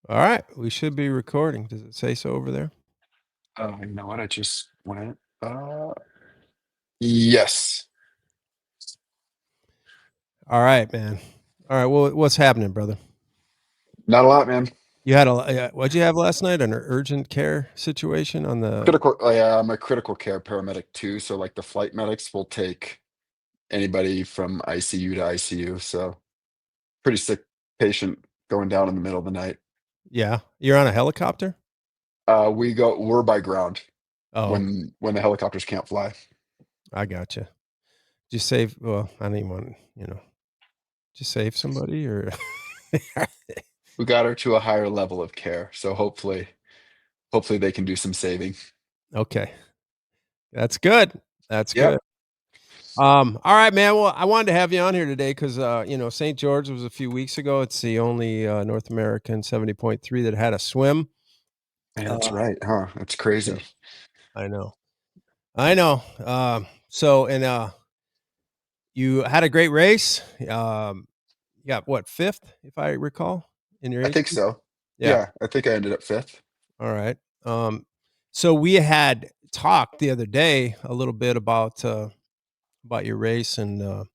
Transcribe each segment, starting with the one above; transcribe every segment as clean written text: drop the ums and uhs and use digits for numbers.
All right, we should be recording. Does it say so over there? You know what? I just went. Yes. All right, man. All right, well, what's happening, brother? Not a lot, man. You had what'd you have last night? An urgent care situation on the Critical. I'm a critical care paramedic too. So like the flight medics will take anybody from ICU to ICU. So pretty sick patient going down in the middle of the night. Yeah, you're on a helicopter? We're by ground Oh, when the helicopters can't fly. I gotcha. Just save well, I don't even want, just save somebody or We got her to a higher level of care. So hopefully they can do some saving. Okay. That's good. That's good. Yep. All right, man. Well, I wanted to have you on here today because St. George was a few weeks ago. It's the only North American 70.3 that had a swim. Man, Uh, that's right, huh? That's yeah, crazy. I know. I know. You had a great race. You got what, 5th, if I recall, in your I age think group? so. Yeah. Yeah, I think I ended up fifth. All right. So we had talked the other day a little bit about your race, and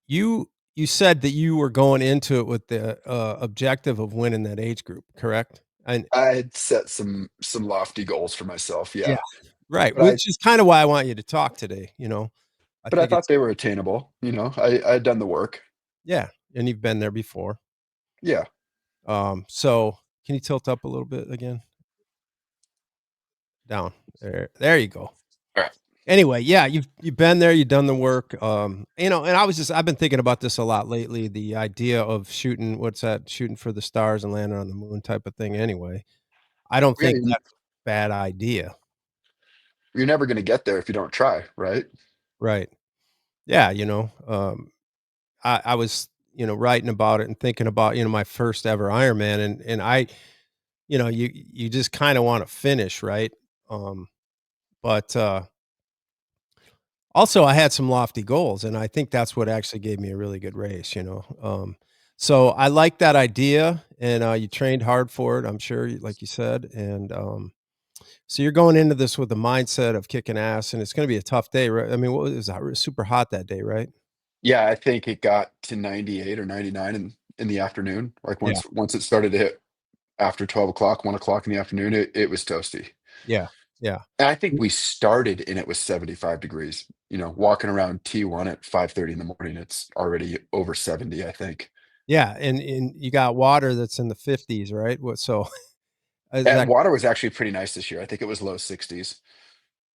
you said that you were going into it with the objective of winning that age group, correct? And I had set some lofty goals for myself, yeah, yeah. right. But I Which is kind of why I want you to talk today. I but I think thought it's they were attainable, I had done the work. yeah, and you've been there before. Yeah. So can you tilt up a little bit again? Down. There you go. Alright. Anyway, yeah, you've been there, you've done the work. And I've been thinking about this a lot lately, the idea of shooting what's that? Shooting for the stars and landing on the moon type of thing anyway. I don't Yeah, think that's a bad idea. you're never gonna get there if you don't try, right? Right. Yeah, I was, writing about it and thinking about, my first ever Ironman and you just kinda wanna finish, right? Um, but also, I had some lofty goals, and I think that's what actually gave me a really good race. So I like that idea, and, you trained hard for it, I'm sure, like you said, and, so you're going into this with the mindset of kicking ass, and it's gonna be a tough day, right? I mean, what was it was super hot that day, right? Yeah, I think it got to 98 or 99 in the afternoon. Like, Yeah, once it started to hit after 12 o'clock, 1 o'clock in the afternoon, it was toasty. yeah, yeah. And I think we started and it was 75 degrees. Walking around T1 at 5:30 in the morning, it's already over 70, I think. Yeah, and you got water that's in the 50s, right? What so is And that water was actually pretty nice this year. I think it was low 60s.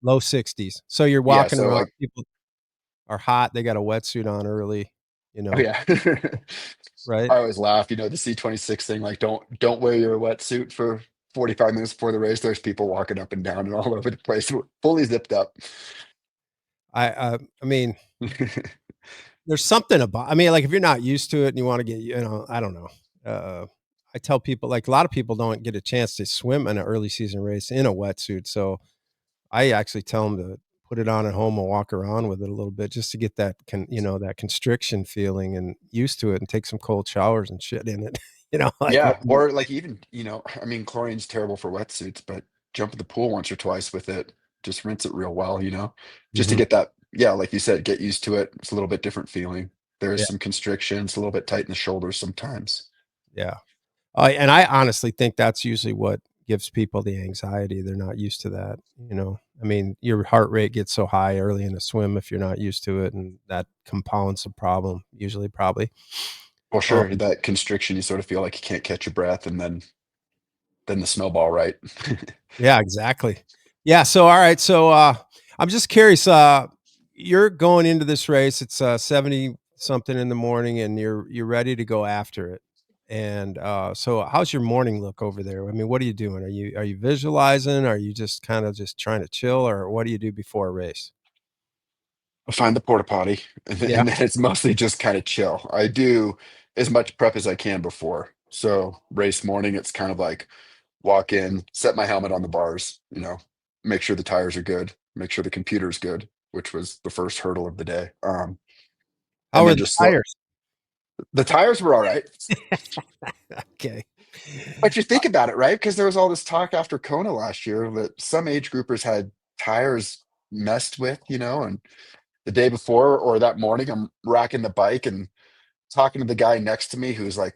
low 60s. So you're Yeah, walking so, around, like, people are hot, they got a wetsuit on early, oh, yeah. right? I always laugh, the C26 thing, like, don't wear your wetsuit for 45 minutes before the race. There's people walking up and down and all over the place, fully zipped up. I mean, there's something about I mean, like, if you're not used to it and you wanna get I don't know. I tell people like, a lot of people don't get a chance to swim in an early season race in a wetsuit, so I actually tell them to put it on at home and walk around with it a little bit just to get that constriction feeling and used to it and take some cold showers and shit in it, like Yeah, or, like, even, I mean, chlorine's terrible for wetsuits, but jump in the pool once or twice with it. Just rinse it real well, just to Mhm. get that, yeah, like you said, get used to it. It's a little bit different feeling. There's Yeah, some constrictions, a little bit tight in the shoulders sometimes. yeah. And I honestly think that's usually what gives people the anxiety, they're not used to that. I mean, your heart rate gets so high early in a swim if you're not used to it, and that compounds the problem usually, probably. Well, Um, sure, that constriction, you sort of feel like you can't catch your breath, and then the snowball, right? yeah, exactly. Yeah, so, alright, so, I'm just curious, you're going into this race, it's, 70 something in the morning, and you're ready to go after it, and, so how's your morning look over there? I mean, what are you doing? Are you visualizing? Are you just kinda just trying to chill, or what do you do before a race? Find the porta potty, and then Yeah, and then it's mostly just kinda chill. I do as much prep as I can before. So, race morning, it's kind of like walk in, set my helmet on the bars, make sure the tires are good, make sure the computer's good, which was the first hurdle of the day. how And are then the just slow tires? the tires were alright. Okay. But you think about it, right? Because there was all this talk after Kona last year that some age groupers had tires messed with, and the day before or that morning, I'm racking the bike and talking to the guy next to me who's like,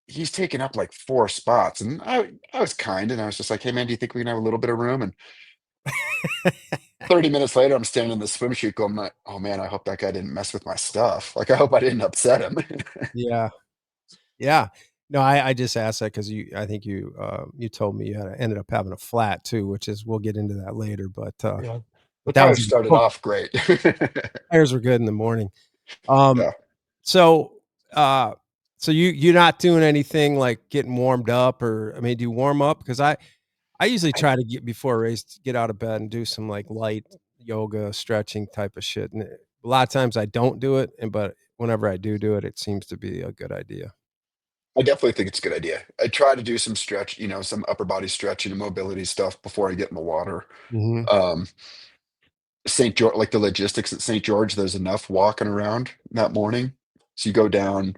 he's taken up like 4 spots. And I was kind and I was just like, hey man, do you think we can have a little bit of room? And 30 minutes later, I'm standing in the swimsuit going like, oh man, I hope that guy didn't mess with my stuff. Like I hope I didn't upset him. Yeah. Yeah. No, I just asked that because I think you told me you ended up having a flat too, which is we'll get into that later, Yeah. The but that was tires started oh, off great. tires were good in the morning. Um, Yeah. so, uh, so you're not doing anything like getting warmed up or I mean, do you warm up? Because I usually I, try to get before a race, get out of bed and do some like light yoga, stretching type of shit, and a lot of times I don't do it, but whenever I do it, it seems to be a good idea. I definitely think it's a good idea. I try to do some stretch, some upper body stretching and mobility stuff before I get in the water. Mhm. Um, St. George, like the logistics at St. George, there's enough walking around that morning. So you go down,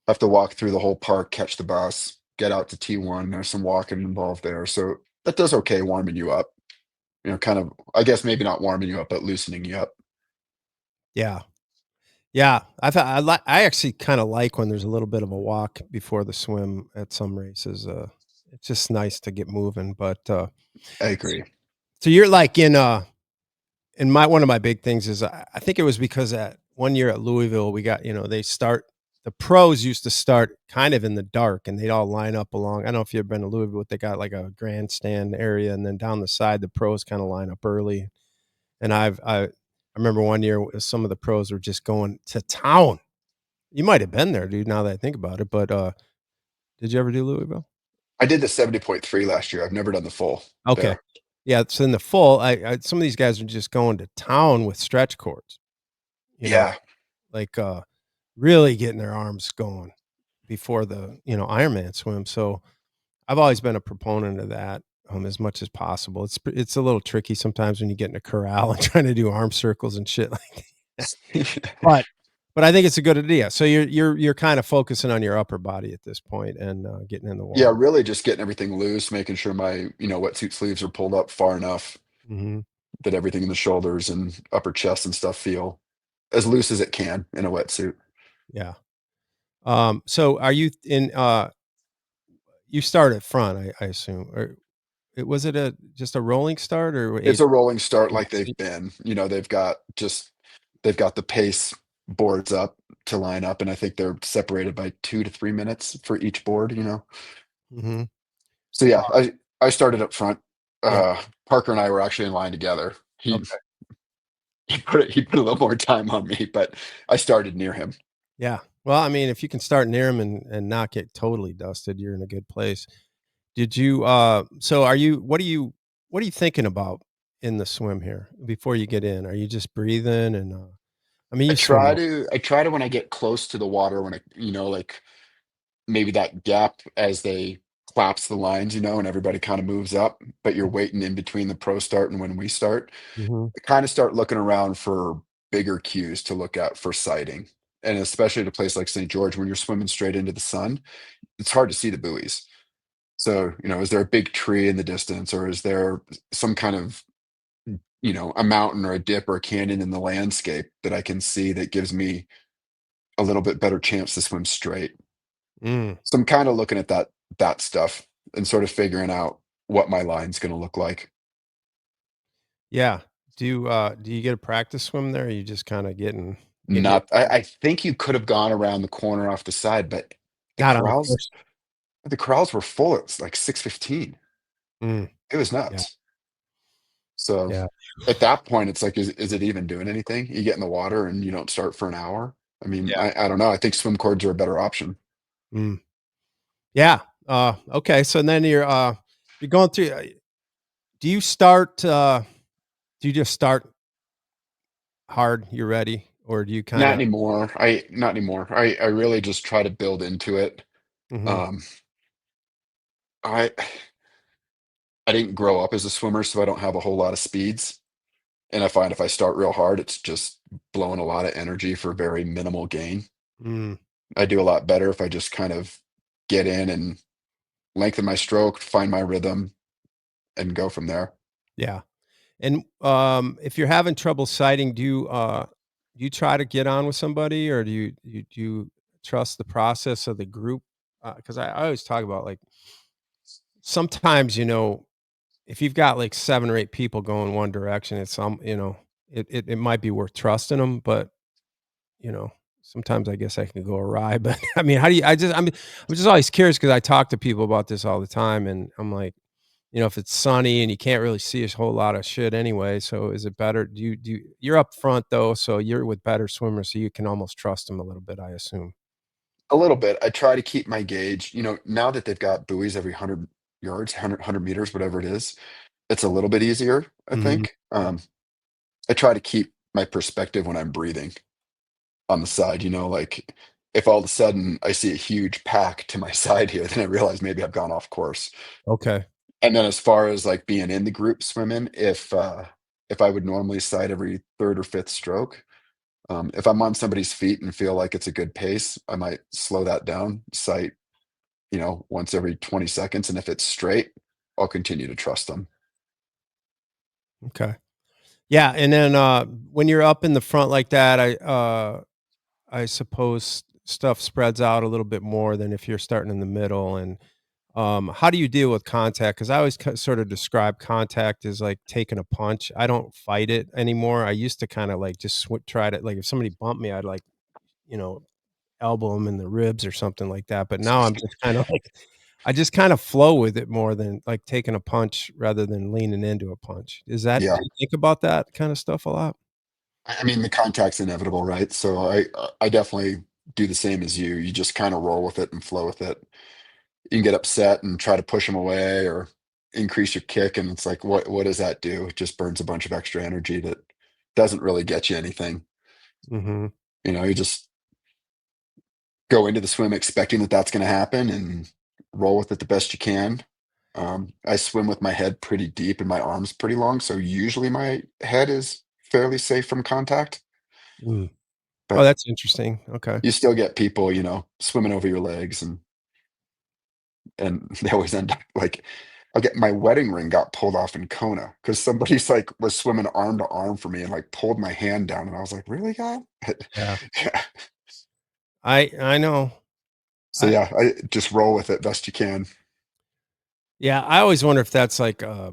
have to walk through the whole park, catch the bus, get out to T1. There's some walking involved there. So that does okay warming you up, kind of, I guess maybe not warming you up, but loosening you up. Yeah. Yeah, I thought I actually kinda like when there's a little bit of a walk before the swim at some races, it's just nice to get moving, I so agree. so you're like in my one of my big things is I think it was because at 1 year at Louisville, we got the pros used to start kind of in the dark, and they'd all line up along I don't know if you've ever been to Louisville, but they got, like, a grandstand area, and then down the side, the pros kinda line up early, and I remember 1 year, some of the pros were just going to town. You might have been there, dude, now that I think about it, did you ever do Louisville? I did the 70.3 last year. I've never done the full Okay. there. Yeah, so in the full, I some of these guys are just going to town with stretch cords, you know, Yeah. like, really getting their arms going before the, Ironman swim, so I've always been a proponent of that, as much as possible. It's a little tricky sometimes when you get in a corral and trying to do arm circles and shit like that, but but I think it's a good idea. So you're kinda focusing on your upper body at this point and, getting in the Yeah, water. really just getting everything loose, making sure my, wetsuit sleeves are pulled up far enough Mhm. that everything in the shoulders and upper chest and stuff feel as loose as it can in a wetsuit. Yeah. So are you you start at front, I assume, or was it just a rolling start or It's age a rolling start like they've seat? been. They've got the pace boards up to line up, and I think they're separated by 2 to 3 minutes for each board. Mhm. So, yeah, I started up front. Yeah, Parker and I were actually in line together. He okay. he put a little more time on me, but I started near him. Yeah. Well, I mean, if you can start near him and not get totally dusted, you're in a good place. Did you, so are you what are you thinking about in the swim here before you get in? Are you just breathing and, I mean, I you swim try well. to I try to when I get close to the water, when like, maybe that gap as they collapse the lines, and everybody kinda moves up, but you're waiting in between the pro start and when we start. Mhm. I kinda start looking around for bigger cues to look at for sighting, and especially at a place like St. George, when you're swimming straight into the sun, it's hard to see the buoys. So, is there a big tree in the distance, or is there some kind of, a mountain or a dip or a canyon in the landscape that I can see that gives me a little bit better chance to swim straight? Mm. So I'm kinda looking at that stuff and sort of figuring out what my line's gonna look like. Yeah. Do you get a practice swim there? Or you just kinda getting your Not I think you could have gone around the corner off the side, but the not on the corrals first. the corrals were full at, like, 6:15. Mm. It was Yeah. nuts. So, Yeah. at that point, it's like, is it even doing anything? You get in the water and you don't start for an hour? I mean, Yeah. I don't know, I think swim cords are a better option. Mm. Yeah. Okay. So then you're going through. Do you start? Do you just start hard? You're ready, or do you kind Not of? anymore, not anymore. I really just try to build into it. Hmm. Um, I I didn't grow up as a swimmer, so I don't have a whole lot of speeds, and I find if I start real hard, it's just blowing a lot of energy for very minimal gain. Mm, I do a lot better if I just kind of get in and lengthen my stroke, find my rhythm, and go from there. Yeah. And, if you're having trouble sighting, do you try to get on with somebody, or do you trust the process of the group? Because I always talk about, like, sometimes, if you've got, like, 7 or 8 people going one direction, it's it might be worth trusting them, but, you know, sometimes I guess I can go awry, but, I mean, how do you I'm just always curious because I talk to people about this all the time, and I'm like, if it's sunny and you can't really see a whole lot of shit anyway, so is it better you're up front though, so you're with better swimmers, so you can almost trust them a little bit, I assume. A little bit. I try to keep my gauge. Now that they've got buoys every 100 yards, 100 meters, whatever it is, it's a little bit easier, I Mhm. think. I try to keep my perspective when I'm breathing on the side, like if all of a sudden I see a huge pack to my side here, then I realize maybe I've gone off course. Okay. And then as far as like being in the group swimming, if I would normally sight every third or fifth stroke, if I'm on somebody's feet and feel like it's a good pace, I might slow that down, sight, once every 20 seconds. And if it's straight, I'll continue to trust them. Okay. Yeah, and then, when you're up in the front like that, I suppose stuff spreads out a little bit more than if you're starting in the middle, and, how do you deal with contact? Because I always sort of describe contact as like taking a punch. I don't fight it anymore. I used to kinda, like, just try to like, if somebody bumped me, I'd, like, you know, elbow them in the ribs or something like that, but now I'm just kinda like I just kinda flow with it more than, like, taking a punch rather than leaning into a punch. Is that Yeah. do you think about that kinda stuff a lot? I mean, the contact's inevitable, right? So I definitely do the same as you. You just kind of roll with it and flow with it. You can get upset and try to push them away or increase your kick, and it's like, what does that do? It just burns a bunch of extra energy that doesn't really get you anything. Mhm. You just go into the swim expecting that that's going to happen and roll with it the best you can. I swim with my head pretty deep and my arms pretty long, so usually my head is fairly safe from contact. Mm. Oh, But that's interesting. Okay. you still get people, swimming over your legs, and they always end up like, I get my wedding ring got pulled off in Kona because somebody's like was swimming arm to arm for me and like pulled my hand down, and I was like, "Really, guy?" Yeah. Yeah. I know. So I yeah, I just roll with it best you can. Yeah, I always wonder if that's like, I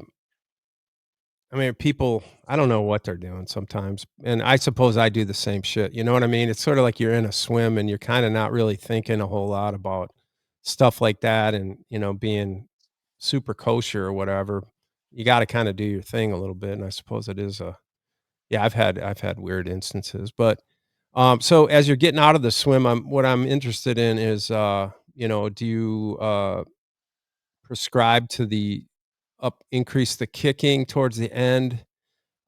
mean, people I don't know what they're doing sometimes, and I suppose I do the same shit, you know what I mean? It's sorta like you're in a swim and you're kinda not really thinking a whole lot about stuff like that and, being super kosher or whatever. You gotta kinda do your thing a little bit, and I suppose it is a yeah, I've had weird instances, but, so as you're getting out of the swim, what I'm interested in is, do you, prescribe to the increase the kicking towards the end?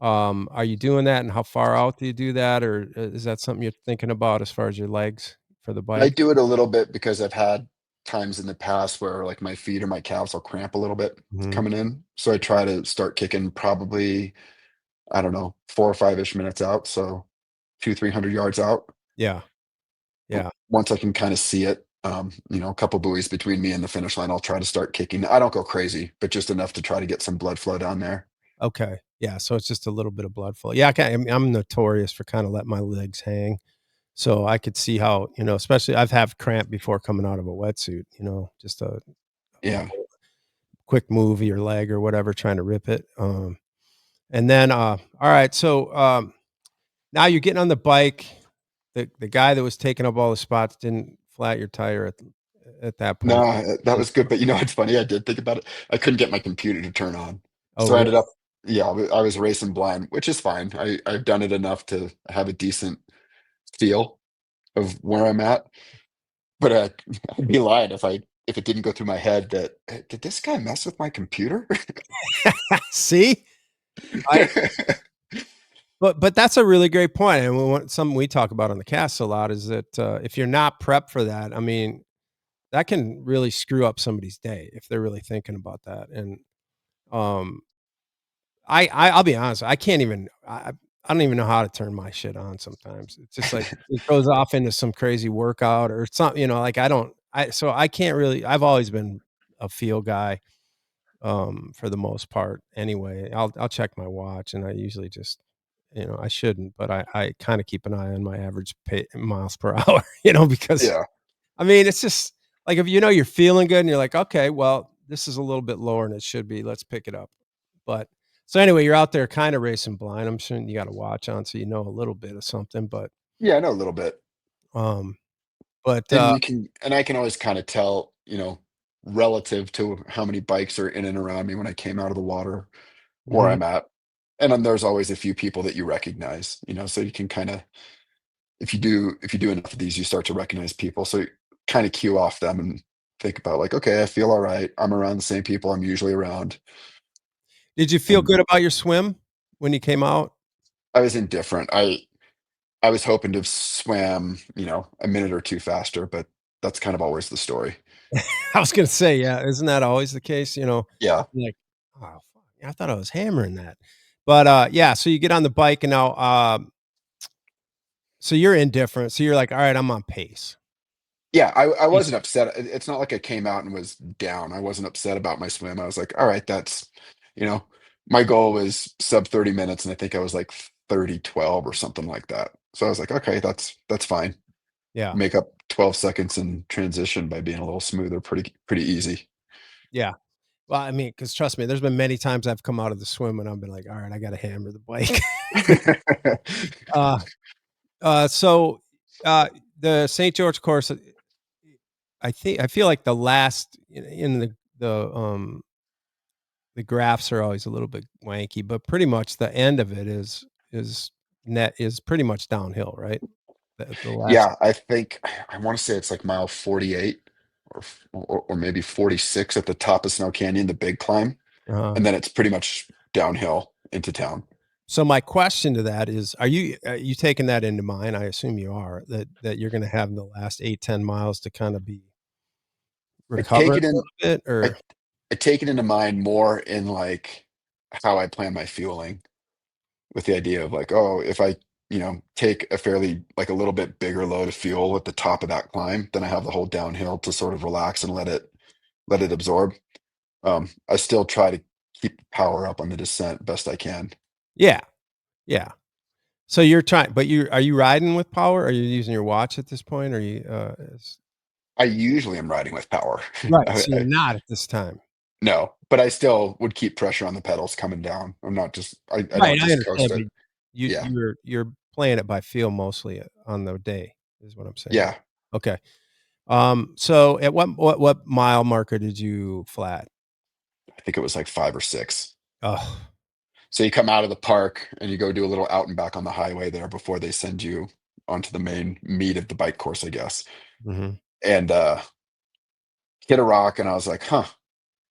Are you doing that, and how far out do you do that, or is that something you're thinking about as far as your legs for the I bike? do it a little bit because I've had times in the past where like my feet or my calves will cramp a little bit Mhm. coming in. So I try to start kicking probably, I don't know, 4 or 5-ish minutes out. So 200, 300 yards out. Yeah, yeah, Once I can kind of see it, a couple buoys between me and the finish line, I'll try to start kicking. I don't go crazy, but just enough to try to get some blood flow down there. okay, yeah, so it's just a little bit of blood flow. Yeah, I'm notorious for kinda letting my legs hang, so I could see how, especially I've had cramp before coming out of a wetsuit, just a Yeah. quick move of your leg or whatever, trying to rip it, and then, alright, so, now you're getting on the bike. The guy that was taking up all the spots didn't flat your tire at that No, point. that And was good. But it's funny. I did think about it. I couldn't get my computer to turn on. oh, So I really? ended up, yeah, I was racing blind, which is fine. I've done it enough to have a decent feel of where I'm at. But I'd be lying if it didn't go through my head that did this guy mess with my computer?" See? I but that's a really great point, and we want something we talk about on the cast a lot is that, if you're not prepped for that, I mean, that can really screw up somebody's day if they're really thinking about that, and, um, I'll be honest, I can't even I don't even know how to turn my shit on sometimes. It's just like it goes off into some crazy workout or something, like I don't I so I can't really I've always been a feel guy, for the most part anyway. I'll check my watch, and I usually just I shouldn't, but I kinda keep an eye on my average miles per hour, because Yeah. I mean, it's just like, if you're feeling good and you're like, "Okay, well, this is a little bit lower than it should be, let's pick it up." But so anyway, you're out there kinda racing blind. I'm assuming you got a watch on so you know a little bit of something, Yeah, I know a little bit. um, but, And I can always kind of tell, relative to how many bikes are in and around me when I came out of the water where mhm. I'm at. And then there's always a few people that you recognize, so you can kind of, if you do enough of these, you start to recognize people. So you kind of cue off them and think about like, okay, I feel all right. I'm around the same people I'm usually around. Did you feel And good about your swim when you came out? I was indifferent. I was hoping to have swam, a minute or two faster, but that's kind of always the story. I was gonna say, yeah, isn't that always the case, Yeah. Like, "Oh, fuck, I thought I was hammering that." But, yeah, so you get on the bike and now, so you're indifferent, so you're like, "Alright, I'm on pace." Yeah, I Pace. wasn't upset. It's not like I came out and was down. I wasn't upset about my swim. I was like, all right, you know, my goal was sub 30 minutes, and I think I was like 30:12 or something like that. So I was like, okay, that's fine. Yeah, Make up 12 seconds in transition by being a little smoother, pretty easy. yeah. Well, I mean, because trust me, there's been many times I've come out of the swim and I've been like, "Alright, I gotta hammer the bike." Uh, so, uh, the St. George course, I feel like the last in the graphs are always a little bit wanky, but pretty much the end of it is is pretty much downhill, right? The last Yeah, I think I want to say it's like mile 48 or maybe 46 at the top of Snow Canyon, the big climb, uh and then it's pretty much downhill into town. So my question to that is, are you taking that into mind? I assume you are, that you're gonna have the last 8, 10 miles to kinda be I take recovering it a in little bit, I or I take it into mind more in, like, how I plan my fueling with the idea of, like, oh, if I, take a fairly like, a little bit bigger load of fuel at the top of that climb, then I have the whole downhill to sort of relax and let it absorb. I still try to keep power up on the descent best I can. Yeah, yeah. So you're trying but are you riding with power? Are you using your watch at this point? Are you, is I usually am riding with power. Right, I so you're not at this time. no, but I still would keep pressure on the pedals coming down. I'm not just I Right, don't I just coast understand, but it. Yeah. you're playing it by feel mostly, on the day, is what I'm saying. Yeah. Okay. So at what mile marker did you flat? I think it was like 5 or 6. Oh, So you come out of the park and you go do a little out and back on the highway there before they send you onto the main meat of the bike course, I guess. mhm, And hit a rock, and I was like, huh.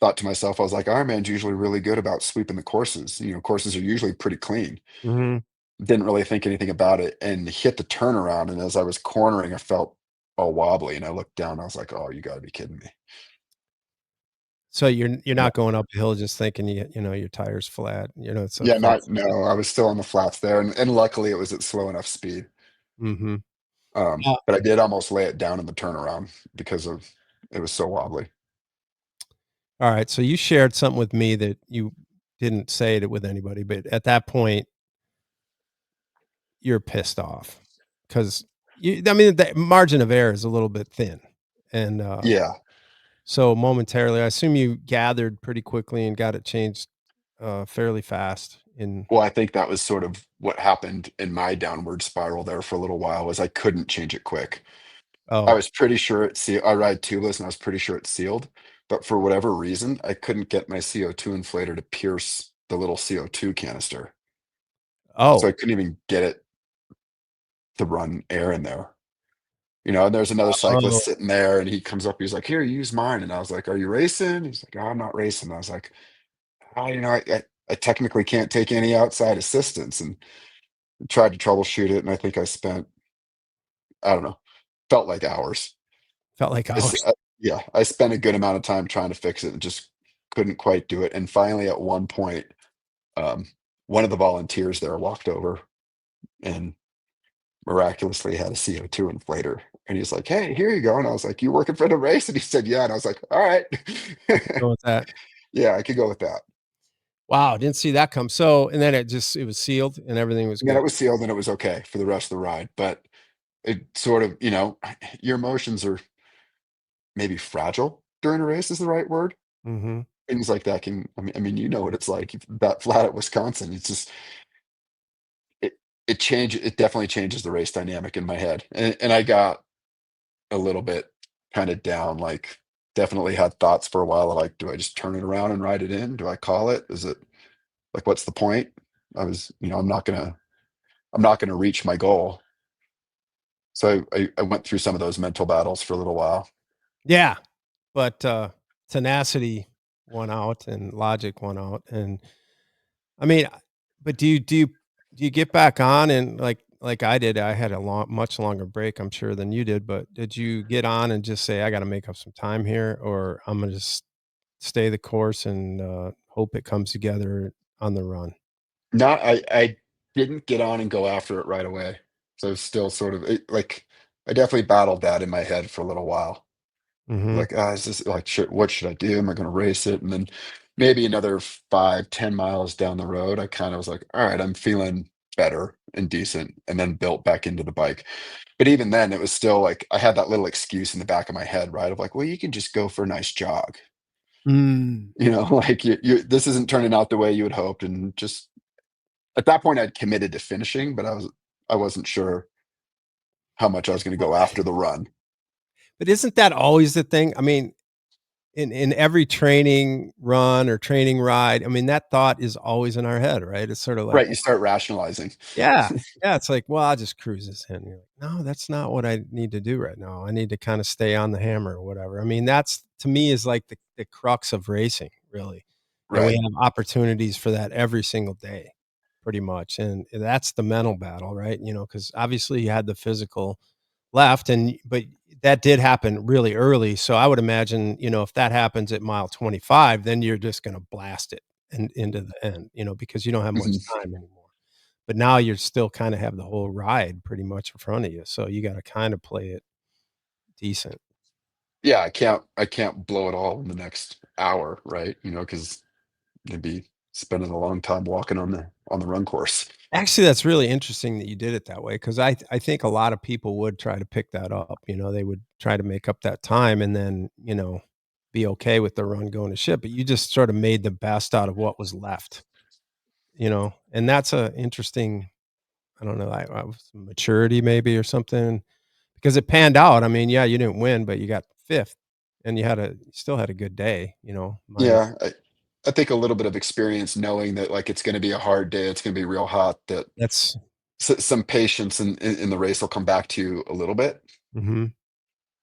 Thought to myself, I was like, Ironman's usually really good about sweeping the courses. Courses are usually pretty clean. mhm. Didn't really think anything about it and hit the turnaround. And as I was cornering, I felt all wobbly. And I looked down, I was like, oh, you gotta be kidding me. So you're And not going up the hill just thinking your tire's flat, it's a yeah, flat. not no, I was still on the flats there. And luckily it was at slow enough speed. Mhm. But I did almost lay it down in the turnaround because of it was so wobbly. Alright, so you shared something with me that you didn't say it with anybody, but at that point, you're pissed off 'cause I mean, the margin of error is a little bit thin, and, Yeah. so momentarily, I assume you gathered pretty quickly and got it changed, fairly fast in Well, I think that was sort of what happened in my downward spiral there for a little while was I couldn't change it quick. I oh, was pretty sure I ride tubeless, and I was pretty sure it's sealed, but for whatever reason, I couldn't get my CO2 inflator to pierce the little CO2 canister. So I oh, couldn't even get it to run air in there. And there's another oh, cyclist sitting there, and he comes up, he's like, "Here, use mine." And I was like, "Are you racing?" He's like, "Oh, I'm not racing." I was like, I technically can't take any outside assistance, and tried to troubleshoot it, and I think I spent, I don't know, felt like hours. felt like hours. Yeah, I spent a good amount of time trying to fix it and just couldn't quite do it. And finally, at one point, um, one of the volunteers there walked over and miraculously had a CO2 inflator. And he's like, "Hey, here you go." And I was like, "You working for the race?" And he said, "Yeah." And I was like, "All right." I could go with that. Yeah, I could go with that. Wow, didn't see that come. So and then it was sealed and everything was And then good. it was sealed and it was okay for the rest of the ride. But it sort of, your emotions are maybe fragile during a race is the right word. Mhm. Things like that can, I mean, you know what it's like that flat at Wisconsin. It's just, it, it definitely changes the race dynamic in my head. And I got a little bit kind of down, like definitely had thoughts for a while of like, do I just turn it around and ride it in? Do I call it? Is it like, what's the point? I'm not gonna reach my goal. So I went through some of those mental battles for a little while. Yeah, but, tenacity won out and logic won out, and I mean, but do you get back on and like I did, I had a much longer break, I'm sure, than you did, but did you get on and just say, "I gotta make up some time here," or I'm gonna just stay the course and, hope it comes together on the run? Not I didn't get on and go after it right away. So it's still sort of like I definitely battled that in my head for a little while. Mhm. Like, is this like what should I do? Am I gonna race it? And then maybe another 5, 10 miles down the road, I kind of was like, all right, I'm feeling better and decent, and then built back into the bike. But even then, it was still like I had that little excuse in the back of my head, right? Of like, well, you can just go for a nice jog. Mm. Like this isn't turning out the way you had hoped, and just at that point, I'd committed to finishing, but I wasn't sure how much I was gonna Well, go after the run. but isn't that always the thing? I mean, in every training run or training ride, I mean, that thought is always in our head, right? It's sort of like, Right, you start rationalizing. yeah, yeah, it's like, "Well, I'll just cruise this in." You're like, "No, that's not what I need to do right now. I need to kinda stay on the hammer or whatever." I mean, that's to me is like the crux of racing, really, and we Right. have opportunities for that every single day, pretty much, and that's the mental battle, right? Because obviously you had the physical left but that did happen really early, so I would imagine, if that happens at mile 25, then you're just gonna blast it into the end, because you don't have much Mhm. time anymore. But now you're still kinda have the whole ride pretty much in front of you, so you gotta kinda play it decent. Yeah, I can't blow it all in the next hour, right? Because 'cause you'd be spending a long time walking on the run course. Actually, that's really interesting that you did it that way, 'cause I think a lot of people would try to pick that up, they would try to make up that time and then, be okay with the run going to shit, but you just sort of made the best out of what was left, and that's a interesting, I don't know, I was maturity maybe or something, because it panned out. I mean, yeah, you didn't win, but you got 5th, and you still had a good day, minus Yeah, I think a little bit of experience knowing that, like, it's gonna be a hard day, it's gonna be real hot, that that's some patience in the race will come back to you a little bit. mhm,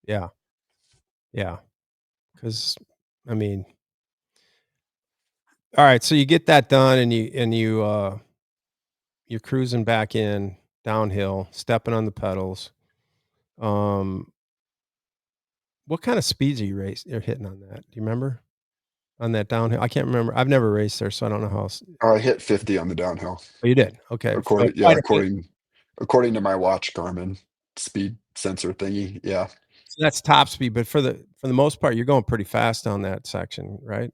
yeah, yeah, because I mean, alright, so you get that done and you're cruising back in downhill, stepping on the pedals. Um, what kinda speeds are you're hitting on that? Do you remember? On that downhill? I can't remember. I've never raced there, so I don't know how s I hit 50 on the downhill. Oh, you did? Okay, so According yeah, quite a bit. according to my watch Garmin speed sensor thingy, yeah. So that's top speed, but for the most part, you're going pretty fast on that section, right?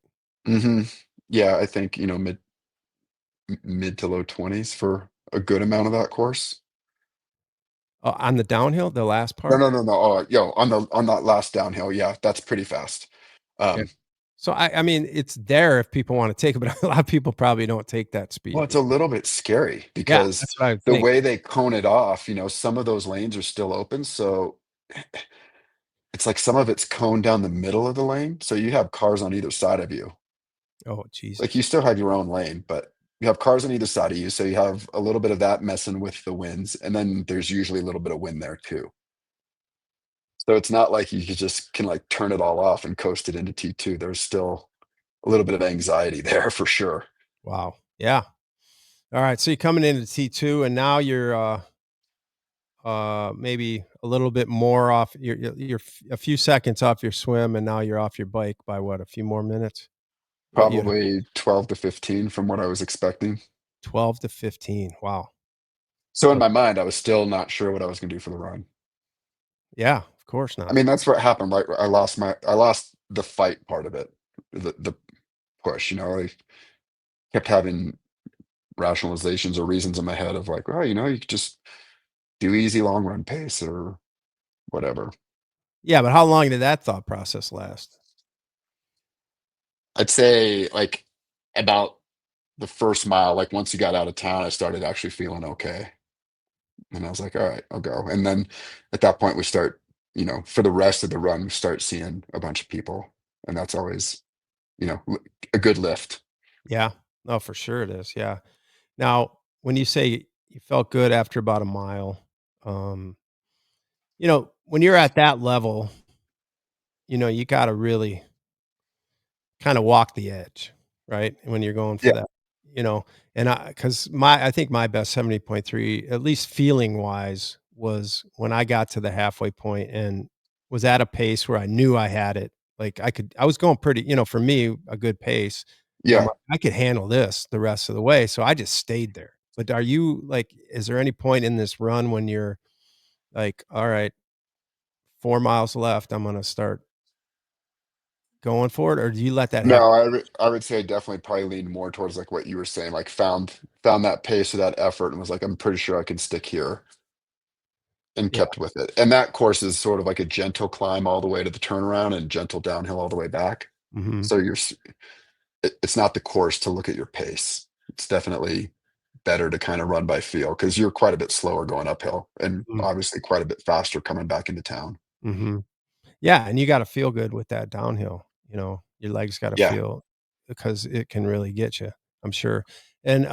Mhm. Yeah, I think, mid to low 20s for a good amount of that course. On the downhill, the last No, part? no, no, no, yo, on that last downhill, yeah, that's pretty fast. Yeah. Um, So I mean, it's there if people wanna take it, but a lot of people probably don't take that well, speed. it's a little bit scary Yeah, because that's what I would the think. way they cone it off, some of those lanes are still open, so it's like some of it's coned down the middle of the lane, so you have cars on either side of you. Oh, Like, you Jesus. still have your own lane, but you have cars on either side of you, so you have a little bit of that messing with the winds, and then there's usually a little bit of wind there too. So it's not like you just can, like, turn it all off and coast it into T2. There's still a little bit of anxiety there for sure. Wow. Yeah. Alright, so you're coming into T2, and now you're, maybe a little bit more off a few seconds off your swim, and now you're off your bike by what, a few more minutes? What you had Probably 12 to 15 from what I was expecting. 12 to 15. Wow. So in O my mind, I was still not sure what I was gonna do for the run. Yeah, of course I not. mean, that's what happened, right? I lost the fight part of it, the push, I kept having rationalizations or reasons in my head of like, "Oh, you could just do easy long run pace or whatever." Yeah, but how long did that thought process last? I'd say, like, about the first mile, like, once you got out of town, I started actually feeling okay, and I was like, "Alright, I'll go," and then at that point, we start for the rest of the run, we start seeing a bunch of people, and that's always, l a good lift. Yeah. No, for sure it is, yeah. Now, when you say you felt good after about a mile, um, when you're at that level, you gotta really kinda walk the edge, right? When you're going for Yeah, that, you know, and I think my best 70.3, at least feeling wise, was when I got to the halfway point and was at a pace where I knew I had it. Like I was going pretty, for me, a good pace. And I'm yeah. like, I could handle this the rest of the way. So I just stayed there. But are you like, is there any point in this run when you're like, all right, 4 miles left, I'm gonna start going for it, or do you let that happen? No, I would say definitely probably leaned more towards, like, what you were saying, like, found that pace or that effort and was like, "I'm pretty sure I can stick here," and Yeah. kept with it. And that course is sort of like a gentle climb all the way to the turnaround and gentle downhill all the way back. Mhm. So it's not the course to look at your pace. It's definitely better to kind of run by feel because you're quite a bit slower going uphill and Mm, obviously quite a bit faster coming back into town. mhm. Yeah, and you gotta feel good with that downhill, your legs gotta Yeah. feel because it can really get you, I'm sure. And,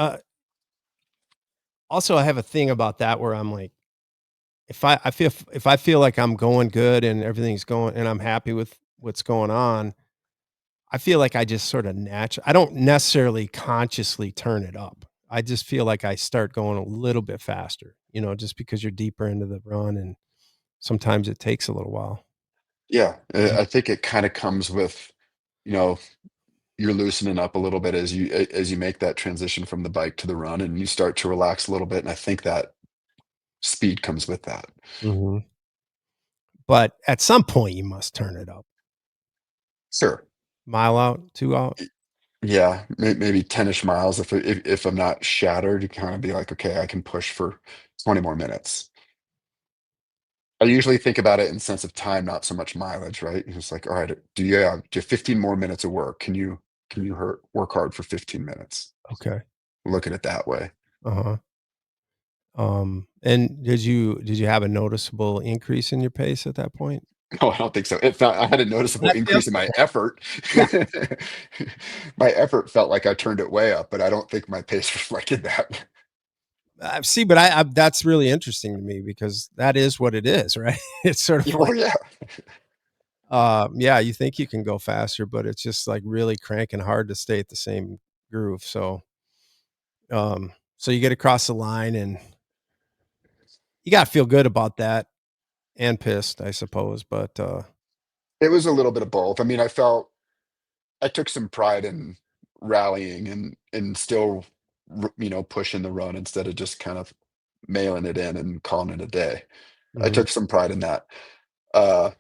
also, I have a thing about that where I'm like, if I feel like I'm going good and everything's going and I'm happy with what's going on, I feel like I just sorta I don't necessarily consciously turn it up. I just feel like I start going a little bit faster, just because you're deeper into the run and sometimes it takes a little while. Yeah. Mhm, I think it kind of comes with, you know, you're loosening up a little bit as you make that transition from the bike to the run and you start to relax a little bit. And I think that speed comes with that. mhm. But at some point, you must turn it up. Sure. Mile out, 2 out? Yeah, maybe 10-ish miles if I'm not shattered, you kinda be like, "Okay, I can push for 20 more minutes." I usually think about it in sense of time, not so much mileage, right? It's like, "Alright, do you have 15 more minutes of work? Can you work hard for 15 minutes?" Okay. Look at it that way. Uh-huh. And did you have a noticeable increase in your pace at that point? No, I don't think so. It felt I had a Well, noticeable that's the other increase in my thing. effort. Yeah. My effort felt like I turned it way up, but I don't think my pace reflected that. See, but I that's really interesting to me because that is what it is, right? It's sort of Oh, like, yeah. yeah, you think you can go faster, but it's just, like, really cranking hard to stay at the same groove, so you get across the line, and you gotta feel good about that and pissed, I suppose, but, It was a little bit of both. I mean, I took some pride in rallying and still, pushing the run instead of just kind of mailing it in and calling it a day. I mhm, took some pride in that. Uh,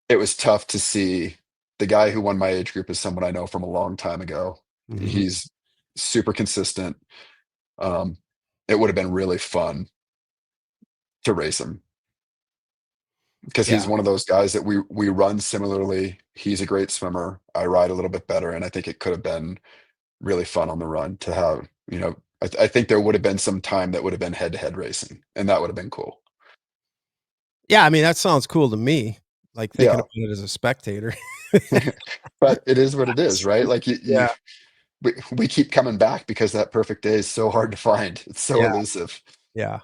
it was tough to see the guy who won my age group is someone I know from a long time ago. mhm. He's super consistent. Um, it would have been really fun to race him because he's Yeah. one of those guys that we run similarly. He's a great swimmer. I ride a little bit better, and I think it could have been really fun on the run to have, I think there would have been some time that would have been head-to-head racing, and that would have been cool. Yeah, I mean, that sounds cool to me, like, thinking Yeah. about it as a spectator. But it is what it is, right? Like, Yeah, we keep coming back because that perfect day is so hard to find. It's so yeah, elusive. yeah.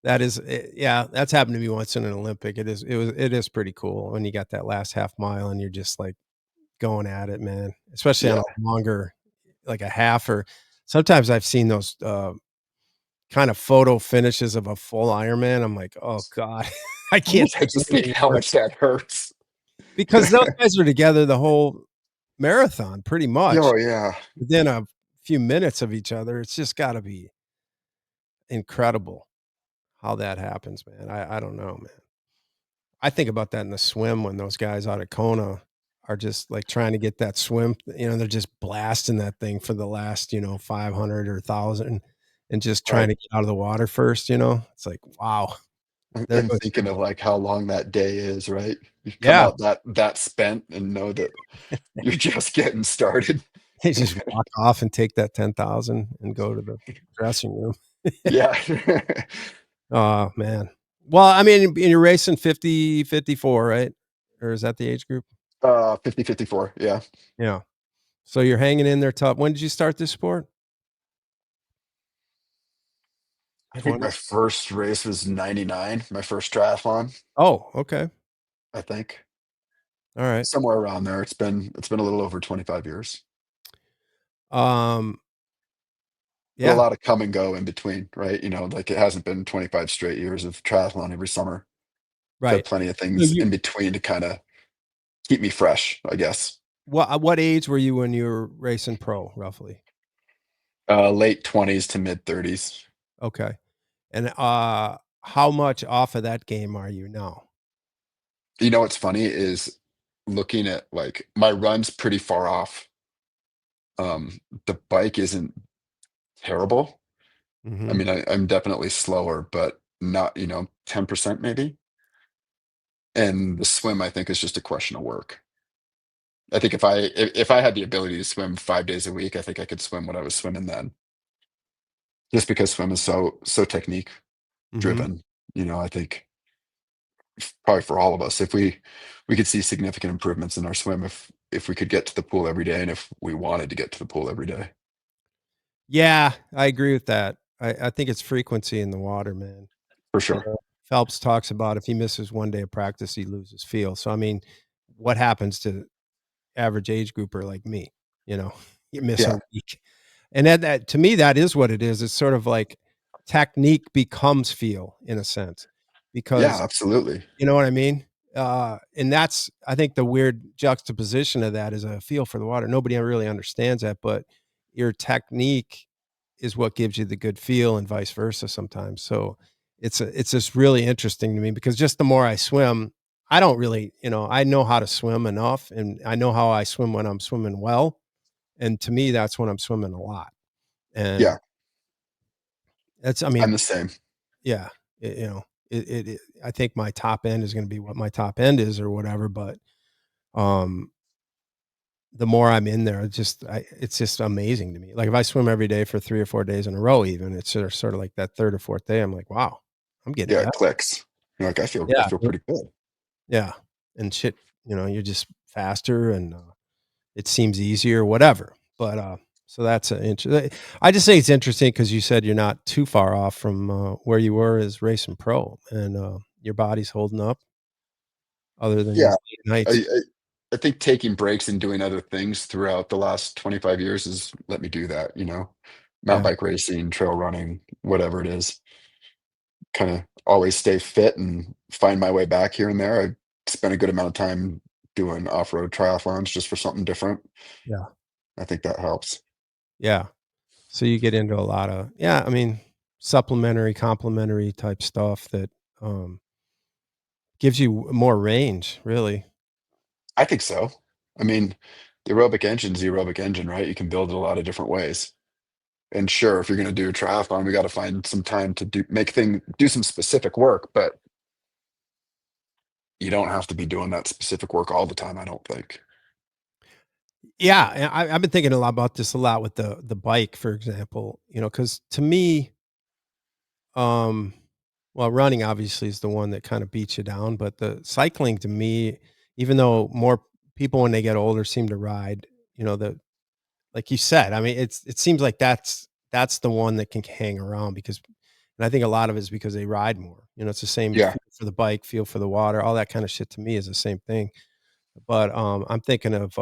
That is yeah, that's happened to me once in an Olympic. It is pretty cool when you got that last half mile and you're just, like, going at it, man, especially on Yeah. a longer like a half or sometimes I've seen those, kind of photo finishes of a full Ironman. I'm like, "Oh god, I can't I do just think anything how more." much that hurts. Because those guys are together the whole marathon pretty much Oh, yeah. within a few minutes of each other. It's just gotta be incredible how that happens, man. I don't know, man. I think about that in the swim when those guys out of Kona are just, like, trying to get that swim, they're just blasting that thing for the last, 500 or 1,000 and just trying Right. to get out of the water first. It's like, wow, there And goes your thinking of, like, how long that day is, right? You come yeah, out that spent and know that you're just getting started. they just walk off and take that 10,000 and go to the dressing room. Yeah. Oh, man. Well, I mean, and you're racing 50, 54, right? Or is that the age group? 50, 54, yeah. Yeah. So you're hanging in there tough. When did you start this sport? I think my 20s? first race was '99, my first triathlon, Oh, okay. I think. Alright. Somewhere around there. It's been a little over 25 years, Um, but a yeah, lot of come and go in between, right? Like, it hasn't been 25 straight years of triathlon every summer. I've had right. plenty of So things you in between to kinda keep me fresh, I guess. what age were you when you were racing pro, roughly? Late 20s to mid 30s. Okay. And, how much off of that game are you now? You know what's funny is looking at, like, my run's pretty far off. The bike isn't terrible. I Mhm. mean, I'm definitely slower, but not, 10% maybe. And the swim, I think, is just a question of work. I think if I had the ability to swim 5 days a week, I think I could swim what I was swimming then. Just because swim is so technique Mhm. driven. I think probably for all of us, if we could see significant improvements in our swim if we could get to the pool every day and if we wanted to get to the pool every day. Yeah, I agree with that. I think it's frequency in the water, man. For sure. Phelps talks about if he misses 1 day of practice, he loses feel. So, I mean, what happens to average age grouper like me? You know, you miss a Yeah. week. And that to me, that is what it is. It's sort of like technique becomes feel in a sense Yeah, because absolutely. you know what I mean? And that's I think the weird juxtaposition of that is a feel for the water. Nobody really understands that, but your technique is what gives you the good feel and vice versa sometimes. So it's just really interesting to me because just the more I swim, I don't really, I know how to swim enough and I know how I swim when I'm swimming well. And to me, that's when I'm swimming a lot. And Yeah, that's, I I'm mean, the same. yeah, I think my top end is going to be what my top end is or whatever. But um, the more I'm in there, it's just amazing to me. Like if I swim every day for 3 or 4 days in a row, even it's sort of like that third or fourth day. I'm like, wow, I'm getting Yeah, better. it clicks. You're like, I Yeah, feel pretty good. yeah, and shit, you're just faster and it seems easier, whatever. But so that's an interesting. I just think it's interesting because you said you're not too far off from where you were as racing pro, and your body's holding up other than Yeah. these late I nights. I I think taking breaks and doing other things throughout the last 25 years has let me do that. Mountain Yeah, bike racing, trail running, whatever it is. Kinda always stay fit and find my way back here and there. I spent a good amount of time doing off-road triathlons just for something different. yeah, I think that helps. yeah. So you get into a lot of yeah. I mean, supplementary, complementary type stuff that um, gives you more range, really. I think so. I mean, the aerobic engine's the aerobic engine, right? You can build it a lot of different ways. And sure, if you're gonna do a triathlon, we gotta find some time to do some specific work, but you don't have to be doing that specific work all the time, I don't think. Yeah, and I've been thinking a lot about this a lot with the bike, for example. Because to me, Um, well, running obviously is the one that kind of beats you down, but the cycling to me, even though more people when they get older seem to ride, the like you said, I mean, it seems like that's the one that can hang around because and I think a lot of it is because they ride more. It's the same Yeah, feel for the bike, feel for the water, all that kind of shit to me is the same thing. But I'm thinking of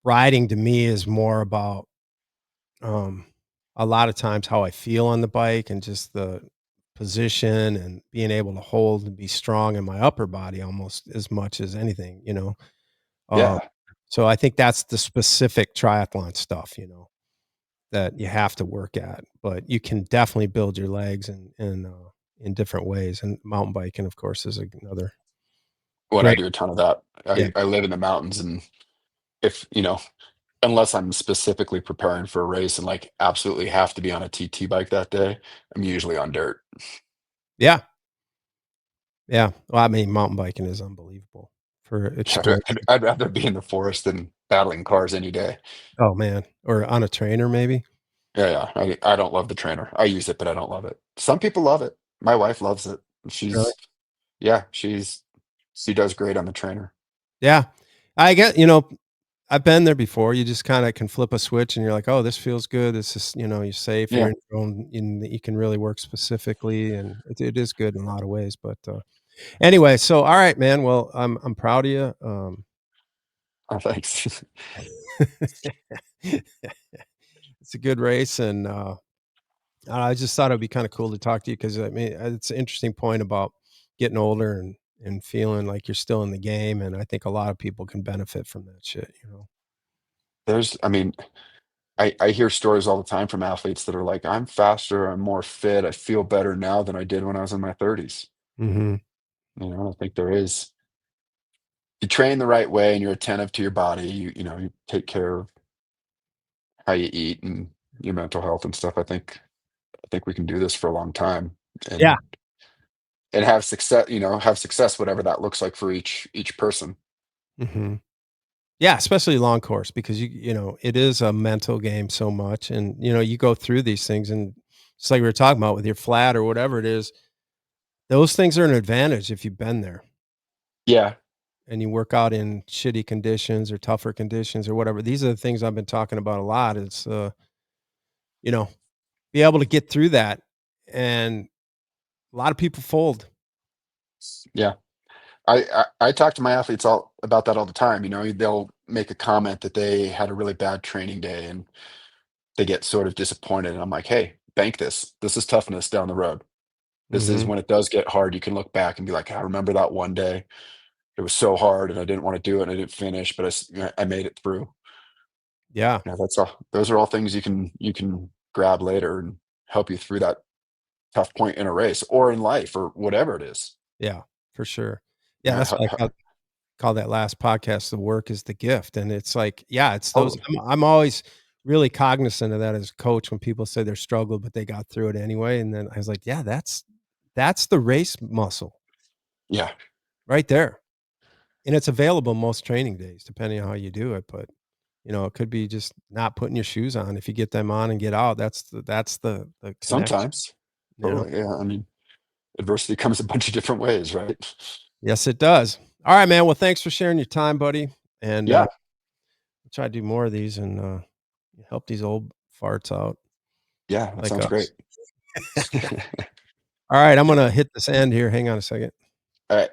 riding to me is more about um, a lot of times how I feel on the bike and just the position and being able to hold and be strong in my upper body almost as much as anything. Um, yeah. so I think that's the specific triathlon stuff, that you have to work at, but you can definitely build your legs and in different ways, and mountain biking, of course, is another When I great. do a ton of that. Yeah. I live in the mountains, and if unless I'm specifically preparing for a race and like absolutely have to be on a TT bike that day, I'm usually on dirt. Yeah. Yeah. Well, I mean, mountain biking is unbelievable for Yeah, exploring. I'd rather be in the forest than battling cars any day. Oh, man. Or on a trainer maybe? Yeah, yeah. I don't love the trainer. I use it, but I don't love it. Some people love it. My wife loves it. Really? She's yeah, she does great on the trainer. Yeah. I've been there before. You just kinda can flip a switch and you're like, "Oh, this feels good. This is" you're safe. You're Yeah. in your own you can really work specifically, and it is good in a lot of ways, but, anyway, so, all right, man. Well, I'm proud of you. Oh, thanks. It's a good race, and, I just thought it'd be kinda cool to talk to you because I mean, it's an interesting point about getting older and feeling like you're still in the game, and I think a lot of people can benefit from that shit, you know? I mean, I hear stories all the time from athletes that are like, I'm faster, I'm more fit, I feel better now than I did when I was in my 30s. Mhm. I think there is you train the right way and you're attentive to your body, you take care of how you eat and your mental health and stuff. I think we can do this for a long time Yeah. and have success whatever that looks like for each person. Mhm. Yeah, especially long course because it is a mental game so much, and, you go through these things, and it's like we were talking about with your flat or whatever it is, those things are an advantage if you've been there Yeah, and you work out in shitty conditions or tougher conditions or whatever. These are the things I've been talking about a lot. It's, you know, be able to get through that, and a lot of people fold. yeah. I talk to my athletes all about that all the time. They'll make a comment that they had a really bad training day and they get sort of disappointed. And I'm like, hey, bank this. This is toughness down the road. This is Mhm. when it does get hard, you can look back and be like, I remember that one day. It was so hard and I didn't want to do it and I didn't finish, but I made it through. Yeah, That's all. Those are all things you can grab later and help you through that tough point in a race or in life or whatever it is. yeah, for sure. Yeah, Yeah, that's why I call that last podcast "The Work is the Gift," and it's like, yeah, it's those totally. I'm always really cognizant of that as a coach when people say they're struggled, but they got through it anyway, and then I was like, yeah, that's the race muscle Yeah, right there, and it's available most training days depending on how you do it, but, it could be just not putting your shoes on. If you get them on and get out, that's the connection, sometimes. you know? Totally. Yeah. I mean, adversity comes a bunch of different ways, right? Yes, it does. Alright, man, well, thanks for sharing your time, buddy, and, Yeah. try to do more of these and, help these old farts out Yeah. That like sounds great. us. Alright, I'm gonna hit this end here. Hang on a second. All right.